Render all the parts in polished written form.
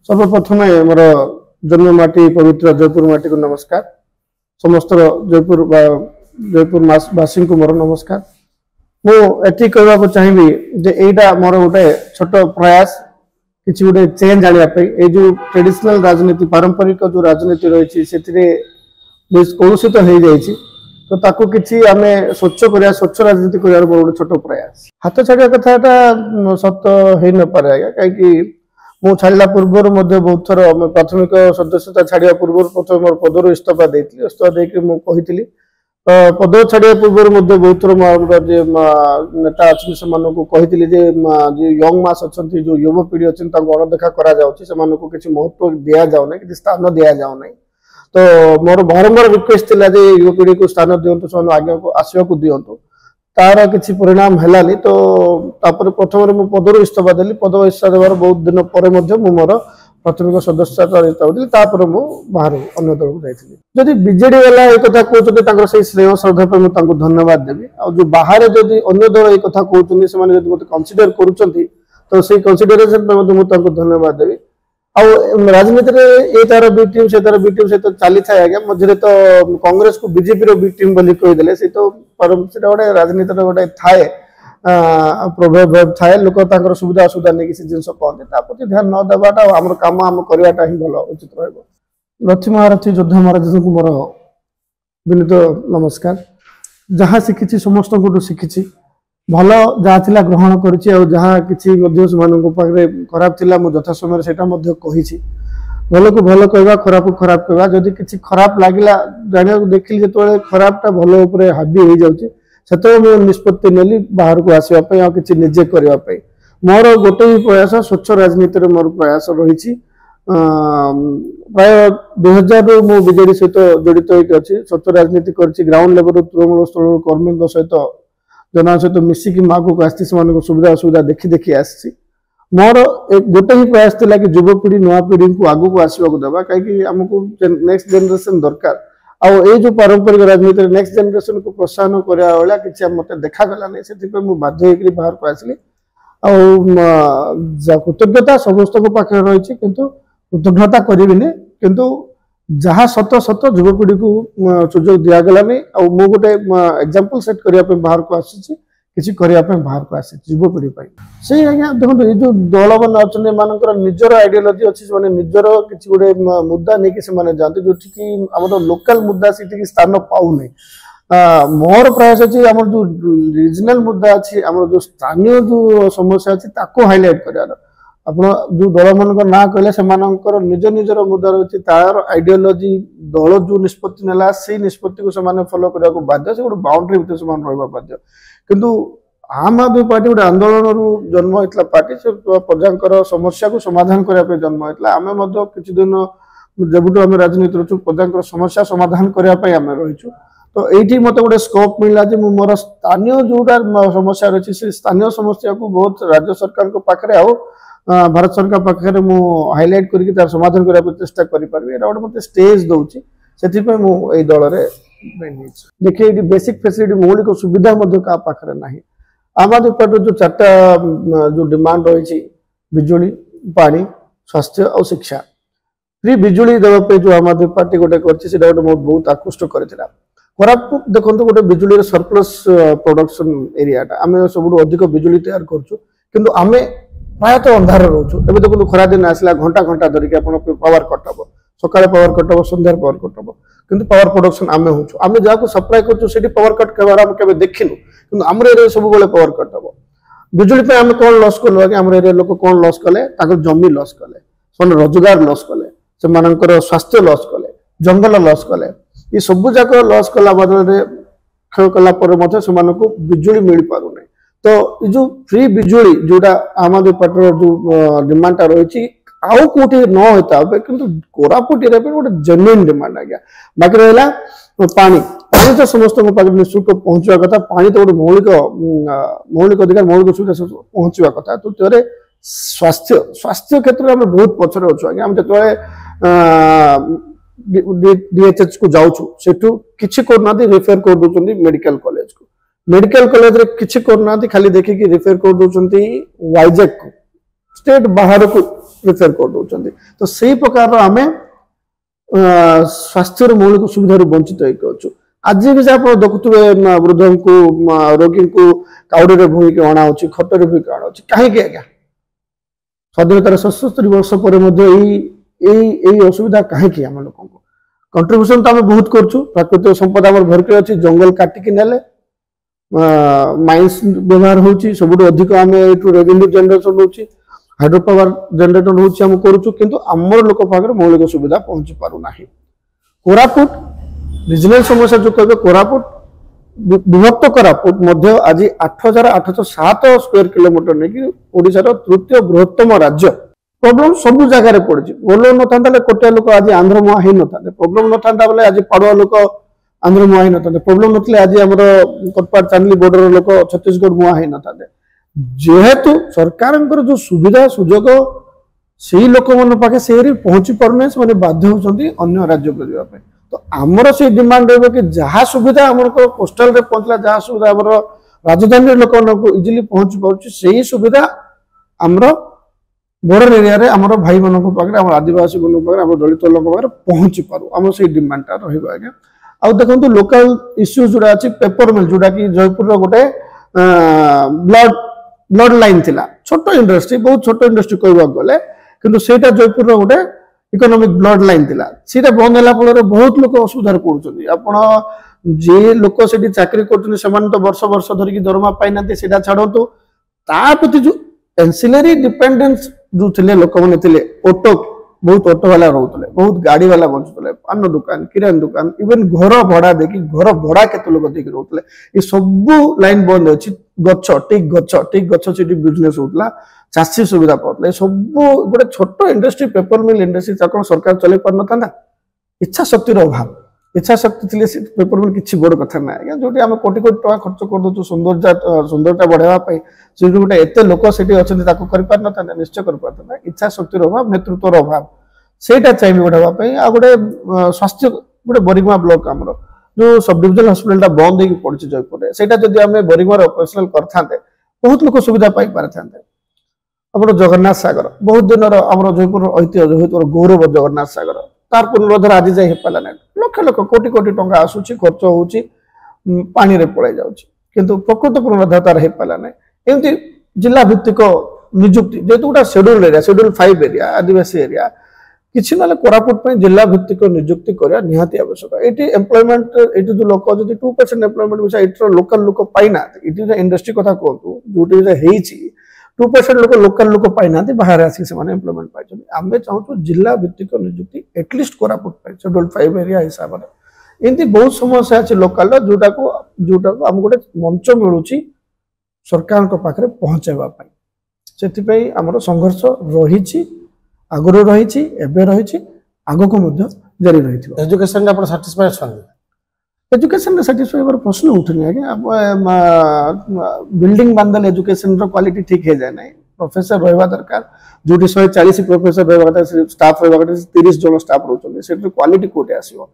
सर्वप्रथमे मोर जन्ममाटी पवित्र जयपुर माटी को नमस्कार। समस्त जयपुरवासी को मोर नमस्कार। मुझे कहवाक चाहिए जे एटा मोर गोटे छोट प्रयास किसी गोटे चेंज आने जो ट्रेडिशनल राजनीति पारंपरिक जो राजनीति रही कलुषित हो जाए तो ताकू किसी आम स्वच्छ करा स्वच्छ राजनीति कर गोटे छोट प्रयास हाथ छाड़ा कथा सत हो न पारे आज्ञा कहीं मु छाड़ा पूर्व बहुत थर प्राथमिक सदस्यता छाड़ा पूर्व प्रथम मोर पदर इस्तीफा देती इस्तीफा देती पद छाड़ा पूर्व बहुत थर नेता अच्छी से कही जो यंग मास अच्छा जो युवपीढ़ी अच्छी अणदेखा किसी महत्व दि जाऊना कि स्थान दि जाऊना तो मोर बारंबार रिक्वेस्ट थिला जे युवपीढ़ी को स्थान दिंतु से आगे को आसवाक दिंतु तार किसी परिणाम है तो प्रथम मु पदर इस्तीफा देली पद इस्तीफा देवार बहुत दिन पर मोर प्राथमिक सदस्यता इस्तीफा मु बाहर अन्य दल को जाइए जदि बीजेडी वाला एक कथा कहते से श्रेय श्रद्धा पर मुझे धन्यवाद देवी आ जो बाहर जदि अन्य दल एक कथा कहते हैं मत कनसीडर कर से कनसीडरेशन पर मुझे धन्यवाद देवी आ राजनीति ये तार बी टीम से तार बी टीम सहित चली था आज्ञा मझे तो कांग्रेस को बीजेपी बी टीम बोली कहीदे से तो गोटे राजनीति गोटे थाए प्रभाव थाए लोक सुविधा असुविधा नहीं किसी जिन कहते प्रति ध्यान न देवाटा आम कम आम करवाटा ही भल उचित रथी महारथी योद्धा महाराज को मोर विनीत नमस्कार। जहाँ शिखी समस्त को शिखी भल जहाँ थिला ग्रहण करिछि और जहाँ किछि मध्य सेमानक पाखरे खराब थिला मु यथा समय सेटा मध्य कहिछि भल को भल कहवा खराब को खराब कहवा जदि किछि खराब लागिला जानिया देखिली जेतोले खराबटा भल ऊपर हावी हो जाउछि सेतो मु निष्पत्ति नेली बाहर को आसीबा पई आ किछि निजे करबा पई मोर गोटे ही प्रयास स्वच्छ राजनीति रे मोर प्रयास रहिछि प्राय 2000 रु मु बीजेडी सहित जड़ित होइक अछि स्वच्छ राजनीति करछि ग्राउंड लेवल तृणमूल स्तर कर्मी सहित जना सहित मिसिकी मागू आसी सुविधा असुविधा देखी देखी आसी मोर एक गोटे ही प्रयास थिला कि युवपीढ़ी नुआ पीढ़ी को आगू को आसवाक देवा कहीं आमको नेक्स्ट जनरेशन दरकार आउ जो पारंपरिक राजनीति नेक्स्ट जनरेशन को प्रोत्साहन करा भाया कि मत देखागला नहीं से बाध्य होकर बाहर को आसली कृतज्ञता समस्त पाखे रही किंतु कृतज्ञता करी किंतु जहाँ सत सत युवपीढ़ी को सुजोग दिगला नहीं आ मु गोटे एग्जांपल सेट करने बाहर को आसी किसी करने बाहर को आसी युवपीढ़ी से आज्ञा देखो ये जो दल मैंने अच्छा मान निजर आइडियोलोजी अच्छी से निजर किसी गोटे मुद्दा नहीं कि जाते जो कि आम लोकल मुद्दा से स्थान पाऊनी मोर प्रयास अच्छी आम जो रिजनल मुद्दा अच्छी आम जो स्थानीय जो समस्या अच्छी हाइलाइट करार आप जो दल मान ना कहले से निज निजर मुद्दा रही तार आइडियोलोजी दल जो निष्पत्ति नेला से निष्पत्ति को से फॉलो करने को बाध्य से गोटे बाउंड्री भर से रहा बाध्य किंतु आम आदमी पार्टी गोटे आंदोलन जन्म होता पार्टी से प्रजा समस्या को समाधान करने जन्म होता आम किसी दिन जब आम राजनीति रही प्रजा समस्या समाधान करने रहीचु तो ये मत गोटे स्कोप मिला मोर स्थानीय जोटा समस्या रही से स्थानीय समस्या को बहुत राज्य सरकार पाखे आओ भारत सरकार पाखे हाइलाइट कर समाधान करने चेष्टा करें गोटे मत स्टेज दूसरी से दल देखिए ये बेसिक फैसिलिटी मौलिक सुविधा क्या पाखे ना आम आदमी पार्टी जो चार्टा जो डिमांड रही बिजुली पानी स्वास्थ्य और शिक्षा फ्री बिजुली देवाई जो आम आदमी पार्टी गोटे कर बहुत आकृष्ट करता कोरापुट देखो गोटे बिजुली सरप्लस प्रोडक्शन एरियाटा आम सब अधिक बिजुली तैयार करूँ आम प्रायतः अंधार रोचु एवं देखो खरा दिन आसला घंटा घंटा धरिक पावर कट हम सकाଳେ पावर कट हम संध्यार पावर कट हम कि पावर प्रोडक्शन आम हो जहाँ सप्लाई कर पावर कट के देखिनु कि आम एरिया सब पावर कट हम बिजुली आम कौन लस कलु आगे आम एरिया लोक कौन लस कले जमी लस कले से रोजगार लस कले से स्वास्थ्य लस कले जंगल लस कले ये सब जाक लस कला बदल क्षय कला से बिजुली मिल पार नहीं तो ये जो फ्री बिजुली जोटा आम आदमी पार्टी जो डिमांडा रही आउ कौटी न होता कि कोरापुट एरिया गोटे जेन्युइन डिमांड आज्ञा बाकी रहा पानी पानी तो समस्त निःशुल्क पहुंचा कथा पानी तो गोटे मौलिक अधिकार मौलिक सुविधा पहुंचा कथा तो स्वास्थ्य स्वास्थ्य क्षेत्र में बहुत पछरे अच्छु आज्ञा जो डीएचएच को जाऊँ सेठू किसी करना रिफेयर कर दौरान मेडिकल कॉलेज को मेडिकल कॉलेज रे किसी करना खाली देखिए रिफेयर कर दौरान वाइजैक को स्टेट बाहर को प्रिफर कर दौरान तो से प्रकार आम स्वास्थ्य मौलिक सुविधा वंचित होकर आज भी आप देखुए वृद्ध को रोगी को काउड़ी भूमिक अणा खटर भूमिक अणा कहीं आज्ञा स्वाधीनतार 77 वर्ष पर असुविधा कहीं आम लोक कंट्रीब्यूशन तो आम बहुत करूँ प्राकृतिक संपद आम भरपूर अच्छी जंगल काटिकी नेले माइंस व्यवहार होची सबुठ अधिक आम रेवेन्यू जनरेशन होची हाइड्रो पावर जनरेटर होची आम करूँ किंतु आमर लोक पाखे मौलिक सुविधा पहुंची पारुना कोरापुट रिजनल समस्या जो कहे कोरापुट विभक्त कोरापुट मध्य आज 8807 स्क्वायर किलोमीटर नहीं ओडिशार तृतीय बृहत्तम राज्य प्रॉब्लम सब जगह पड़ी बोलो न था कोटिया लोक आज आंध्र मुआ ही न था प्रॉब्लम न था बोले आज पड़ुआ लोक आंध्र मुआ ही न था प्रॉब्लम नथिले आज आमर कटपाट चांदली बॉर्डर लोक छत्तीसगढ़ मुआ ही न था जेहेतु सरकार जो सुविधा सुजोग से लोक मन पाखे से पहुंची पारना से बाध्य होती अन्य राज्य को जावाई तो आमर से डिमांड रही कि जहाँ सुविधा आम कोस्टाल रे पहुंचला जहाँ सुविधा आम राजधानी लोक इजिली पहुंची पार्टी से सुविधा आमर बॉर्डर एरिया रे आमर भाई मान पाखे आम आदिवासी मान पाखे आम दलित लोक पाखे पहुंची पारू आम से डिमांडटा रहा आज्ञा आउ देखो लोकल इश्यूज जोड़ा अच्छी पेपर मिल जोटा कि जयपुर गोटे ब्लड लाइन थिला छोट इंडस्ट्री बहुत छोट इंडस्ट्री कहवा गले किंतु सेटा जयपुर गोटे इकोनॉमिक ब्लड लाइन थिला सेटा बंद होला फल बहुत लोक असुविधा पड़ुछन आपण जे लोक सेठी चाकरी करछन समान तो वर्ष वर्ष धरिकी दरमा पाई नाते सेटा छाडंतु ता प्रति जो एंसिलरी डिपेंडेंस जो थिले लोक माने थिले ऑटो बहुत ऑटो वाला रहउतले बहुत गाड़ी वाला बंचुतले पान दुकान किरान दुकान इवन घर भड़ा देखि घर भड़ा केते लोक देखि रहउतले ए सब लाइन बंद अछि गच्छ टिक गच्छ सेठी बिजनेस होतला चाषी सुविधा पाउतले सब गोटे छोट इंडस्ट्री पेपर मिल इंडस्ट्री कौन सरकार चले पार न इच्छा शक्ति अभाव इच्छा शक्ति थे पेपर मिल किसी बड़ कथा ना आज्ञा जो आम कोटी कोटी टका खर्च कर दो सुंदरता बढ़ावा से गोटे एत लोक से अच्छा निश्चय कर इच्छा शक्ति अभाव नेतृत्वर अभाव सेटा चाहिए बढ़ावाई आ गोटे स्वास्थ्य गोटे बरिगुआ ब्लॉक आमर जो सब डिविजनल हॉस्पिटल बंद हो पड़ी जयपुर से आम बरिगुआर ऑपरेशनल करते बहुत लोग सुविधा पाई पारे ଆମର ଜଗନ୍ନାଥ ସାଗର ବହୁତ ଦିନର ଆମର ଜୟପୁର ଐତିହ୍ୟ ଜୟପୁର ଗୌରବ ଜଗନ୍ନାଥ ସାଗର ତାର ପୁନରୁଦ୍ଧାର ଆଜି ଯାଇ ହେଇପାରିଲା ନାହିଁ ଲକ୍ଷ ଲକ୍ଷ କୋଟି କୋଟି ଟଙ୍କା ଆସୁଛି ଖର୍ଚ୍ଚ ହଉଛି ପାଣିରେ ପଳାଇ ଯାଉଛି କିନ୍ତୁ ପ୍ରକୃତ ପୁନରୁଦ୍ଧାର ତାର ହେଇପାରିଲା ନାହିଁ ଏମିତି ଜିଲ୍ଲା ଭିତ୍ତିକ ନିଯୁକ୍ତି ଯେହେତୁ ଗୋଟେ ସେଡ୍ୟୁଲ ଏରିଆ ସେଡ୍ୟୁଲ 5 ଏରିଆ ଆଦିବାସୀ ଏରିଆ କିଛି ନହେଲେ କୋରାପୁଟ ପାଇଁ ଜିଲ୍ଲା ଭିତ୍ତିକ ନିଯୁକ୍ତି କରିବା ନିହାତି ଆବଶ୍ୟକ ଏଠି ଏମ୍ପ୍ଲୟମେଣ୍ଟ ଏଠି ଯୋଉ ଲୋକ ଯଦି 2% ଏମ୍ପ୍ଲୟମେଣ୍ଟ ବିଷୟ ଏଠିର ଲୋକାଲ ଲୋକ ପାଇନାହାନ୍ତି ଏଠି ଇଣ୍ଡଷ୍ଟ୍ରି କଥା କୁହନ୍ତୁ ଯୋଉଠି ହେଇଛି 2% लोक लोकल लोक पाइना बाहर आसिक से एम्प्लयमेंट पाई आम चाहूँ जिला भित्तिक नियुक्ति एटलिस्ट कोरापुट शेड्यूल 5 एरिया हिसाब से एमती बहुत समस्या अच्छे लोकाल जोटा को आम गोटे मंच मिलूँ सरकार पाखे पहुँचाइवाई से आम संघर्ष रही आगुरी रही रही आग को जारी रही एजुकेशन साटिस्फाई अच्छा एजुकेशन साटिस्फाई प्रश्न उठुनि आज्ञा बिल्डिंग बांधल एजुकेशन क्वालिटी ठीक है जाए ना प्रोफेसर रहा दरकार जो 140 प्रोफेसर रहा स्टाफ रहा 30 जन स्टाफ रोचे क्वालिटी कोटे आसो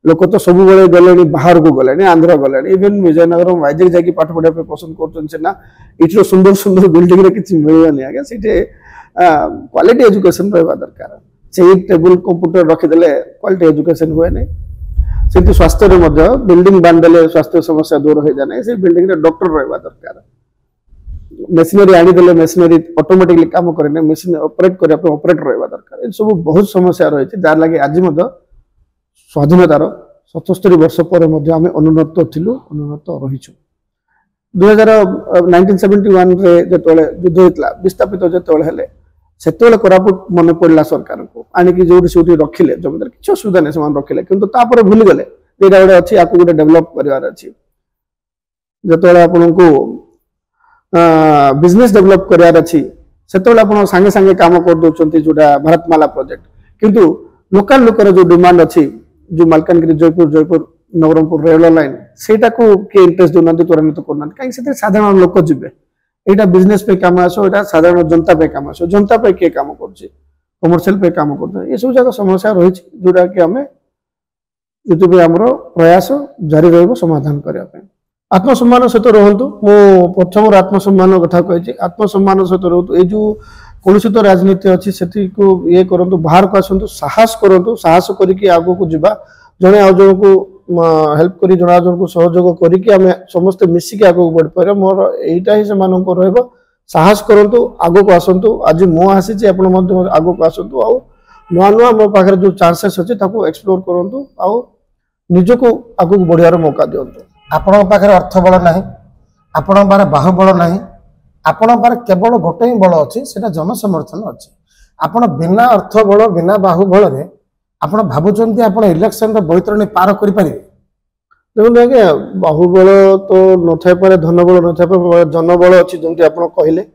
लोक तो सब बेले गले बाहर को गले आंध्र गले इवन विजयनगर वाइजाग जाकि पाठ पढ़ा पसंद कर सुंदर सुंदर बिल्डिंग किसी मिलनी आज्ञा से क्वालिटी एजुकेशन रहा दरकार से टेबुल कंप्यूटर रखीदे क्वालिटी एजुकेशन हुए नहीं से स्वास्थ्य बिल्डिंग बांधले स्वास्थ्य समस्या दूर हो जाए से बिल्डिंग डॉक्टर रहा दरकार मेसिनरी आनीदे मेसिनरी ऑटोमेटिकली काम करे मेसिन ऑपरेट करने ऑपरेटर रहा दरकार सब बहुत समस्या रही जार लगे आज स्वाधीनतार 77 वर्ष पर आम अनुन्नत थिलु अनुन्नत रहीचु 1971 रे जो युद्ध होता विस्थापित जो से कोरापुट मन पड़ा सरकार को आणिकी जो रखिले जमीदार किसी असुविधा नहीं से रखिले किंतु तापर भूली गले यहाँ गोटे अच्छी आपको गोटे डेभलप करार अच्छी जो आपन को बिजनेस डेभलप करार अच्छी से सांगे सांगे काम कर दौरान जोटा भारतमाला प्रोजेक्ट किंतु लोकल लोकर जो डिमांड अच्छी जो मालकानगिरी जयपुर नवरंगपुर रेल लाइन सेटा को किए इंटरेस्ट देना त्वरान्वित करना कहीं साधारण लोक जी यहाँ बिजनेस पे काम आसो यहाँ साधारण जनता पे काम आसो जनता पे किए काम कमर्शियल पे काम कर ये सब जगह समस्या रही जोटा कि आम ये आम प्रयास जारी रमाधान करने आत्मसम्मान सहित रुहतु मु प्रथम आत्मसम्मान कथा कही आत्मसम्मान सहित रुहतु ये जो कौन तो राजनीति अच्छी से ये करूँ बाहर को आसतु साहस करूँ साहस करके आग को जीवा जड़े आ जन को हेल्प कर जन जन को सहयोग करके समस्ते मिसिक आग को बढ़ी पारे मोर यहीटा ही से साहस करूँ आग को आसतु आज मु आसी आग को आसतु आ नुआ नुआ मो पाखे जो चांसेस अच्छे एक्सप्लोर करूँ आ निज को आग को बढ़िया मौका दिंतु आपण पाखे अर्थ बल ना आपण पाखे बाहुबल ना आपण पाखे केवल गोटे ही बल अच्छी से जनसमर्थन अच्छी आपण बिना अर्थ बल बिना बाहुबल आपण भावुंट आप इलेक्शन बैतरणी पार करें देखो आज्ञा बाहुबल तो न था पारे धनबल न था जनबल अच्छी जमी आप कहले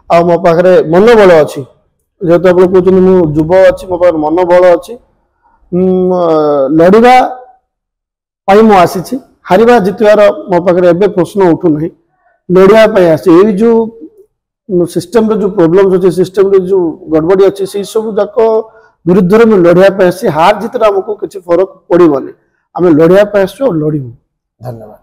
आ मो पाखे मनोबल अच्छी जेहेतु आप कहते मुझे युव अच्छी मो पाखे मनोबल अच्छी लड़वा मु आसी हारिबा जितवार मो पाखे एवं प्रश्न उठूना लड़ाई आसी जो सिस्टम जो प्रोब्लेम अच्छे सिस्टम जो गड़बड़ी अच्छी से सब जाक विरुद्ध में लड़ाई आसी हार जितने आमको किसी फरक पड़ोनी आम लड़ाई आसो लड़ू। धन्यवाद।